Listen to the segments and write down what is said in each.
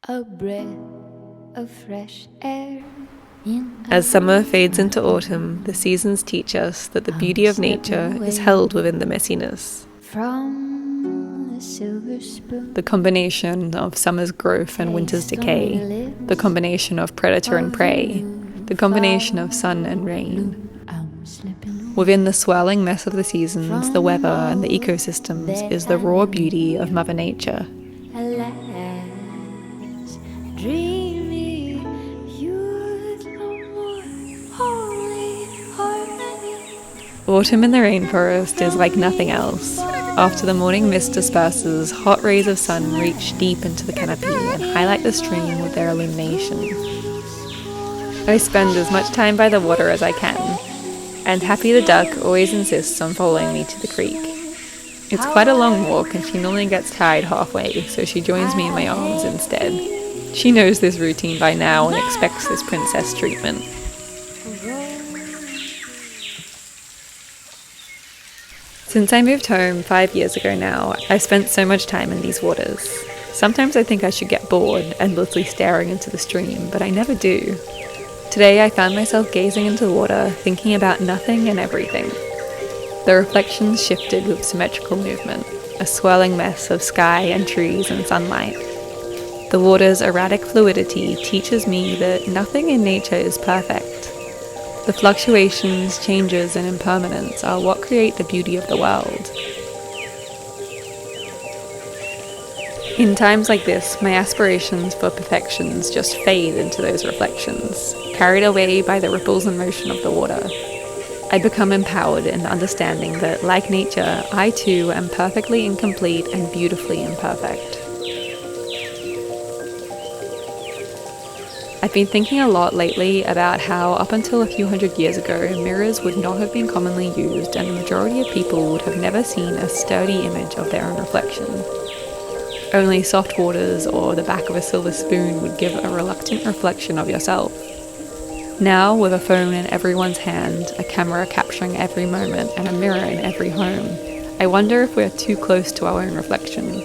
a breath of fresh air. As summer fades into autumn, the seasons teach us that the beauty of nature is held within the messiness. From the silver spoon, The combination of summer's growth and winter's decay, the combination of predator and prey, the combination of sun and rain. I'm slipping Within the swirling mess of the seasons, the weather and the ecosystems is the raw beauty of Mother Nature. alas, dreamy, you'd no more holy heart. Autumn in the rainforest is like nothing else. After the morning mist disperses, hot rays of sun reach deep into the canopy and highlight the stream with their illumination. I spend as much time by the water as I can, and Happy the duck always insists on following me to the creek. It's quite a long walk and she normally gets tired halfway, so she joins me in my arms instead. She knows this routine by now and expects this princess treatment. Since I moved home 5 years ago now, I've spent so much time in these waters. Sometimes I think I should get bored, endlessly staring into the stream, but I never do. Today I found myself gazing into the water, thinking about nothing and everything. The reflections shifted with symmetrical movement, a swirling mess of sky and trees and sunlight. The water's erratic fluidity teaches me that nothing in nature is perfect. The fluctuations, changes, and impermanence are what create the beauty of the world. In times like this, my aspirations for perfections just fade into those reflections, carried away by the ripples and motion of the water. I become empowered in the understanding that, like nature, I too am perfectly incomplete and beautifully imperfect. I've been thinking a lot lately about how up until a few hundred years ago, mirrors would not have been commonly used and the majority of people would have never seen a sturdy image of their own reflection. Only soft waters or the back of a silver spoon would give a reluctant reflection of yourself. Now, with a phone in everyone's hand, a camera capturing every moment, and a mirror in every home, I wonder if we're too close to our own reflection.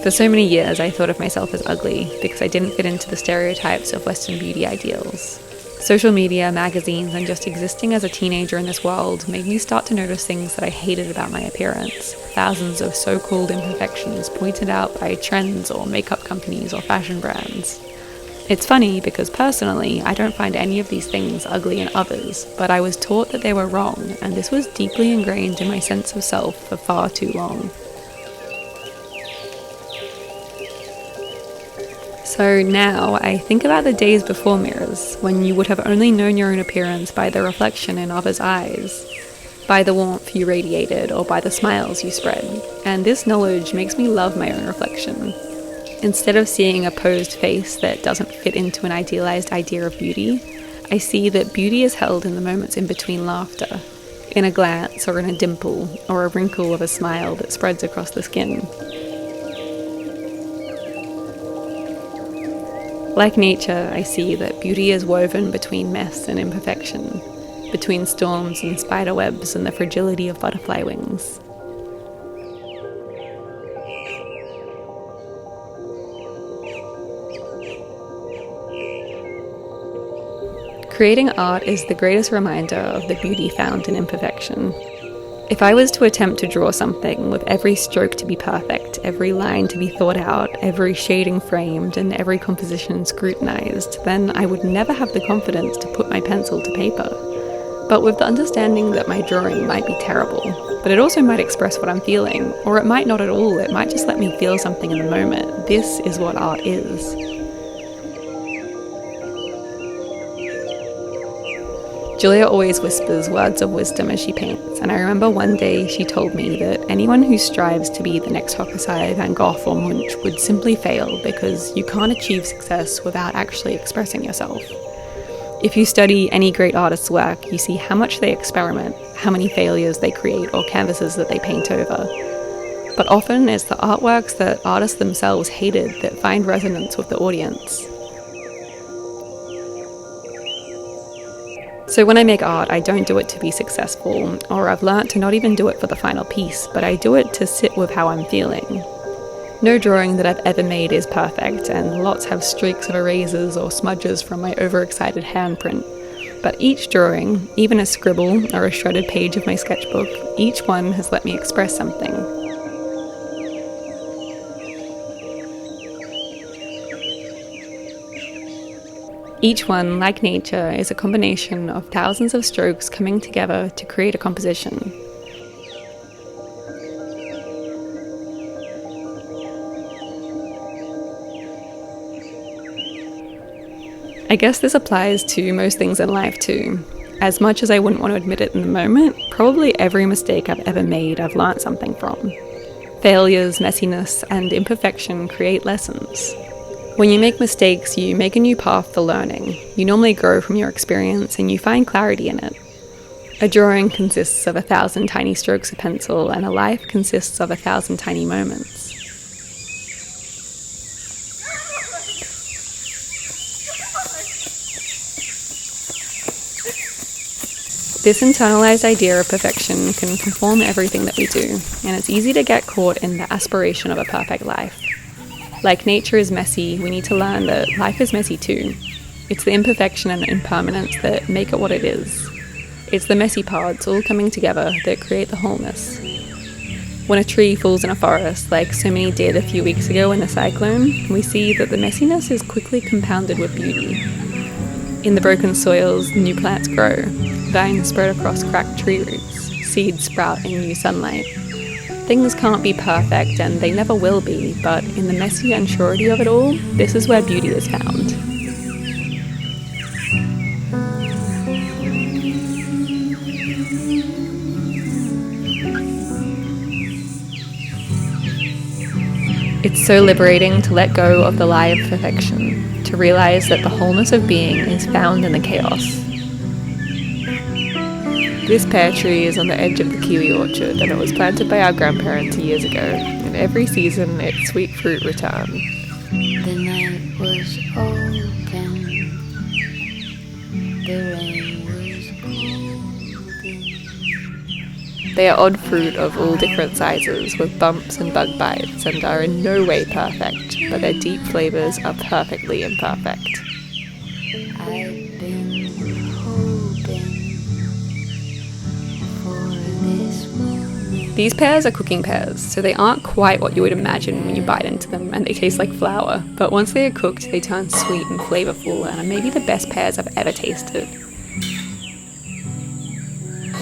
For so many years, I thought of myself as ugly because I didn't fit into the stereotypes of Western beauty ideals. Social media, magazines, and just existing as a teenager in this world made me start to notice things that I hated about my appearance. Thousands of so-called imperfections pointed out by trends or makeup companies or fashion brands. It's funny because personally, I don't find any of these things ugly in others, but I was taught that they were wrong, and this was deeply ingrained in my sense of self for far too long. So now I think about the days before mirrors, when you would have only known your own appearance by the reflection in others' eyes, by the warmth you radiated, or by the smiles you spread, and this knowledge makes me love my own reflection. Instead of seeing a posed face that doesn't fit into an idealized idea of beauty, I see that beauty is held in the moments in between laughter, in a glance or in a dimple or a wrinkle of a smile that spreads across the skin. Like nature, I see that beauty is woven between mess and imperfection, between storms and spider webs and the fragility of butterfly wings. Creating art is the greatest reminder of the beauty found in imperfection. If I was to attempt to draw something with every stroke to be perfect, every line to be thought out, every shading framed, and every composition scrutinized, then I would never have the confidence to put my pencil to paper. But with the understanding that my drawing might be terrible, but it also might express what I'm feeling, or it might not at all, it might just let me feel something in the moment. This is what art is. Julia always whispers words of wisdom as she paints, and I remember one day she told me that anyone who strives to be the next Hokusai, Van Gogh or Munch would simply fail because you can't achieve success without actually expressing yourself. If you study any great artist's work, you see how much they experiment, how many failures they create or canvases that they paint over. But often it's the artworks that artists themselves hated that find resonance with the audience. So when I make art, I don't do it to be successful, or I've learnt to not even do it for the final piece, but I do it to sit with how I'm feeling. No drawing that I've ever made is perfect, and lots have streaks of erasers or smudges from my overexcited handprint. But each drawing, even a scribble or a shredded page of my sketchbook, each one has let me express something. Each one, like nature, is a combination of thousands of strokes coming together to create a composition. I guess this applies to most things in life too. As much as I wouldn't want to admit it in the moment, probably every mistake I've ever made I've learned something from. Failures, messiness, and imperfection create lessons. When you make mistakes, you make a new path for learning. You normally grow from your experience and you find clarity in it. A drawing consists of 1,000 tiny strokes of pencil, and a life consists of 1,000 tiny moments. This internalized idea of perfection can conform everything that we do, and it's easy to get caught in the aspiration of a perfect life. Like nature is messy, we need to learn that life is messy too. It's the imperfection and impermanence that make it what it is. It's the messy parts all coming together that create the wholeness. When a tree falls in a forest, like so many did a few weeks ago in the cyclone, we see that the messiness is quickly compounded with beauty. In the broken soils, new plants grow. Vines spread across cracked tree roots. Seeds sprout in new sunlight. Things can't be perfect, and they never will be, but in the messy unsurety of it all, this is where beauty is found. It's so liberating to let go of the lie of perfection, to realize that the wholeness of being is found in the chaos. This pear tree is on the edge of the kiwi orchard, and it was planted by our grandparents years ago, and every season its sweet fruit returned. The night was open, the rain was golden. They are odd fruit of all different sizes, with bumps and bug bites, and are in no way perfect, but their deep flavors are perfectly imperfect. I've been hoping for this moment. These pears are cooking pears, so they aren't quite what you would imagine when you bite into them, and they taste like flour, but once they are cooked, they turn sweet and flavorful, and are maybe the best pears I've ever tasted.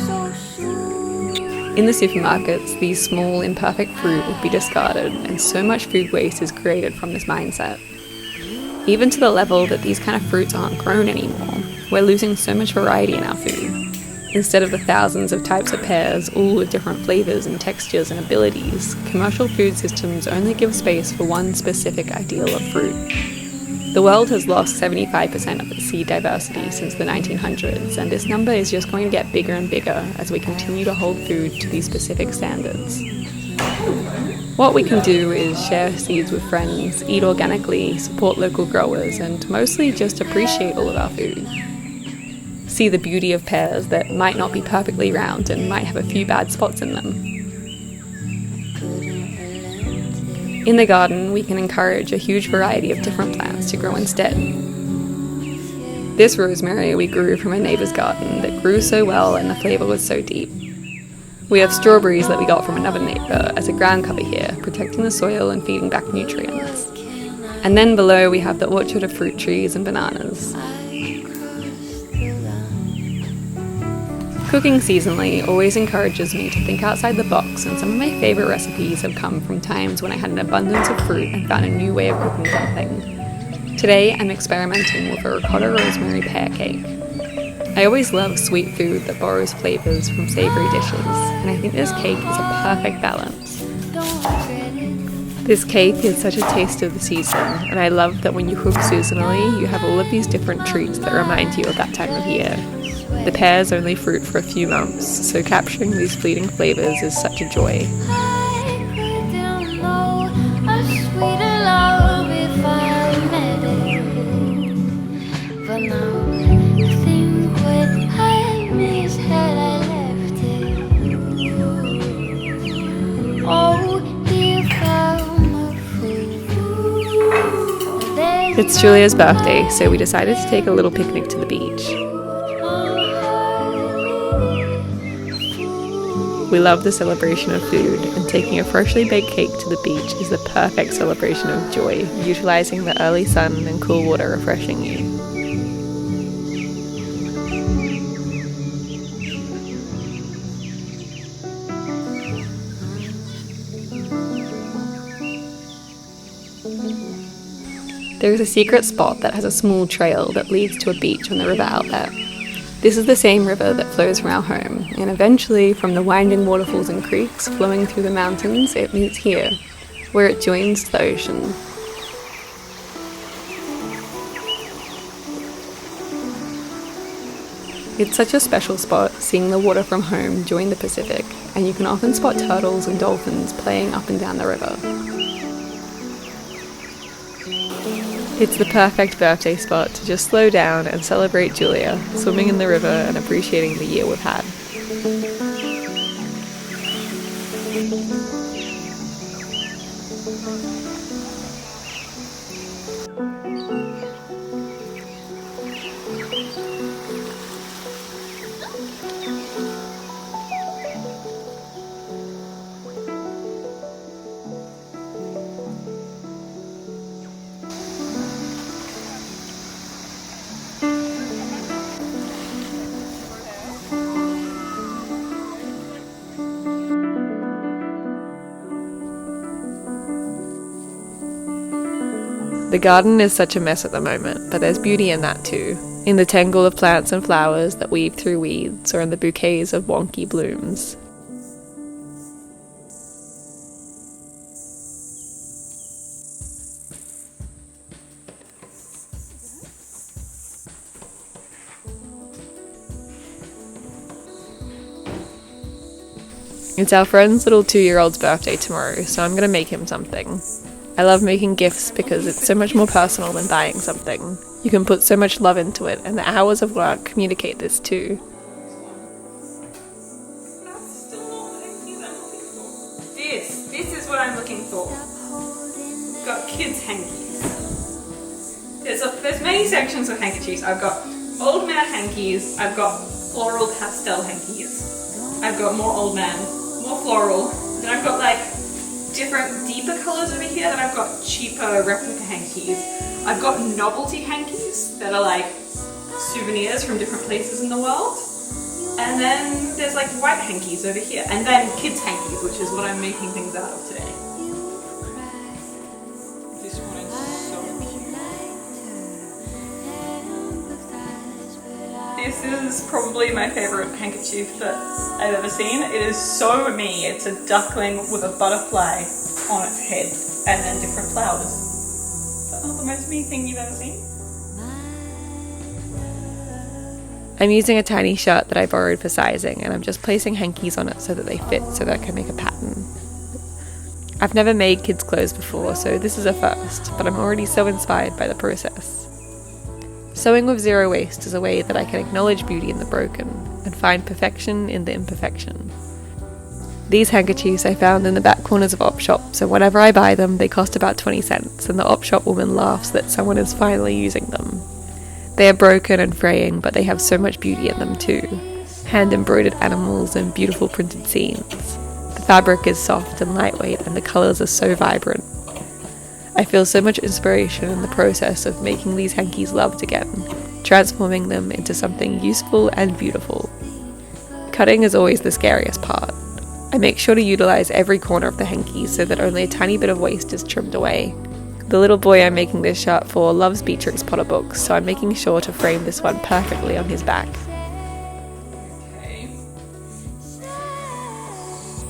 So soon. In the supermarkets, these small, imperfect fruit would be discarded, and so much food waste is created from this mindset. Even to the level that these kind of fruits aren't grown anymore. We're losing so much variety in our food. Instead of the thousands of types of pears, all with different flavors and textures and abilities, commercial food systems only give space for one specific ideal of fruit. The world has lost 75% of its seed diversity since the 1900s, and this number is just going to get bigger and bigger as we continue to hold food to these specific standards. What we can do is share seeds with friends, eat organically, support local growers, and mostly just appreciate all of our food. See the beauty of pears that might not be perfectly round and might have a few bad spots in them. In the garden, we can encourage a huge variety of different plants to grow instead. This rosemary we grew from a neighbour's garden that grew so well and the flavour was so deep. We have strawberries that we got from another neighbour as a ground cover here, protecting the soil and feeding back nutrients. And then below we have the orchard of fruit trees and bananas. Cooking seasonally always encourages me to think outside the box, and some of my favourite recipes have come from times when I had an abundance of fruit and found a new way of cooking something. Today I'm experimenting with a ricotta rosemary pear cake. I always love sweet food that borrows flavours from savoury dishes, and I think this cake is a perfect balance. This cake is such a taste of the season, and I love that when you cook seasonally, you have all of these different treats that remind you of that time of year. The pears only fruit for a few months, so capturing these fleeting flavours is such a joy. I couldn't know a sweeter love if I met it. But now I think what I miss had I left it. Oh, if I'm a It's Julia's birthday, so we decided to take a little picnic to the beach. We love the celebration of food, and taking a freshly baked cake to the beach is the perfect celebration of joy, utilizing the early sun and cool water refreshing you. There is a secret spot that has a small trail that leads to a beach on the river outlet. This is the same river that flows from our home, and eventually from the winding waterfalls and creeks flowing through the mountains, it meets here, where it joins the ocean. It's such a special spot, seeing the water from home join the Pacific, and you can often spot turtles and dolphins playing up and down the river. It's the perfect birthday spot to just slow down and celebrate Julia, swimming in the river and appreciating the year we've had. The garden is such a mess at the moment, but there's beauty in that too, in the tangle of plants and flowers that weave through weeds, or in the bouquets of wonky blooms. It's our friend's little 2-year-old's birthday tomorrow, so I'm gonna make him something. I love making gifts because it's so much more personal than buying something. You can put so much love into it, and the hours of work communicate this too. This is what I'm looking for. Got kids' hankies. There's many sections of handkerchiefs. I've got old man hankies, I've got floral pastel hankies, I've got more old man, more floral, then I've got like different deeper colours over here, then I've got cheaper replica hankies. I've got novelty hankies that are like souvenirs from different places in the world. And then there's like white hankies over here. And then kids hankies, which is what I'm making things out of today. This one is so cute. This is probably my favourite handkerchief that I've ever seen. It is so me. It's a duckling with a butterfly on its head and then different flowers. Is that not the most me thing you've ever seen? I'm using a tiny shirt that I borrowed for sizing, and I'm just placing hankies on it so that they fit, so that I can make a pattern. I've never made kids' clothes before, so this is a first, but I'm already so inspired by the process. Sewing with zero waste is a way that I can acknowledge beauty in the broken and find perfection in the imperfection. These handkerchiefs I found in the back corners of op shops, and whenever I buy them, they cost about 20 cents, and the op shop woman laughs that someone is finally using them. They are broken and fraying, but they have so much beauty in them too. Hand-embroidered animals and beautiful printed scenes. The fabric is soft and lightweight, and the colours are so vibrant. I feel so much inspiration in the process of making these hankies loved again, transforming them into something useful and beautiful. Cutting is always the scariest part. I make sure to utilise every corner of the hankies so that only a tiny bit of waste is trimmed away. The little boy I'm making this shirt for loves Beatrix Potter books, so I'm making sure to frame this one perfectly on his back. Okay.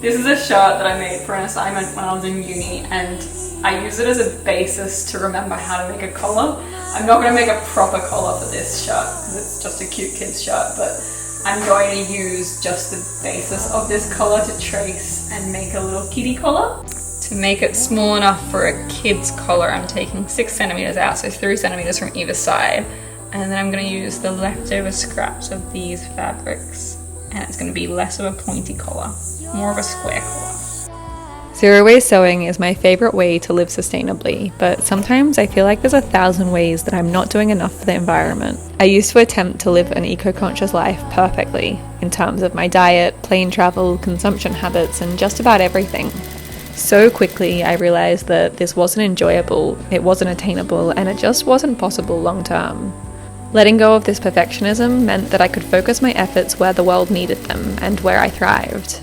This is a shirt that I made for an assignment when I was in uni, and I use it as a basis to remember how to make a collar. I'm not going to make a proper collar for this shirt because it's just a cute kid's shirt, but I'm going to use just the basis of this collar to trace and make a little kitty collar. To make it small enough for a kid's collar, I'm taking 6 centimeters out, so 3 centimeters from either side. And then I'm going to use the leftover scraps of these fabrics, and it's going to be less of a pointy collar, more of a square collar. Zero waste sewing is my favourite way to live sustainably, but sometimes I feel like there's 1,000 ways that I'm not doing enough for the environment. I used to attempt to live an eco-conscious life perfectly, in terms of my diet, plane travel, consumption habits, and just about everything. So quickly I realised that this wasn't enjoyable, it wasn't attainable, and it just wasn't possible long term. Letting go of this perfectionism meant that I could focus my efforts where the world needed them and where I thrived.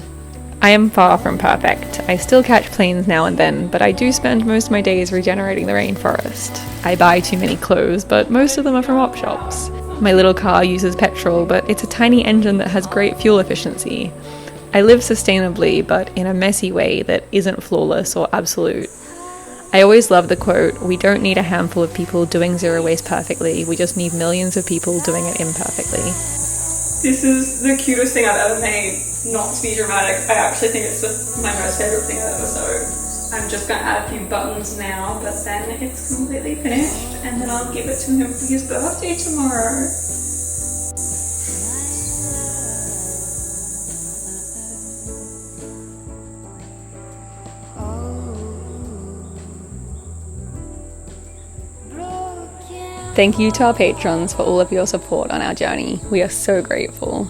I am far from perfect. I still catch planes now and then, but I do spend most of my days regenerating the rainforest. I buy too many clothes, but most of them are from op shops. My little car uses petrol, but it's a tiny engine that has great fuel efficiency. I live sustainably, but in a messy way that isn't flawless or absolute. I always love the quote, "We don't need a handful of people doing zero waste perfectly, we just need millions of people doing it imperfectly." This is the cutest thing I've ever made. Not to be dramatic, I actually think it's my most favourite thing I've ever sewed. I'm just going to add a few buttons now, but then it's completely finished, and then I'll give it to him for his birthday tomorrow. Thank you to our patrons for all of your support on our journey. We are so grateful.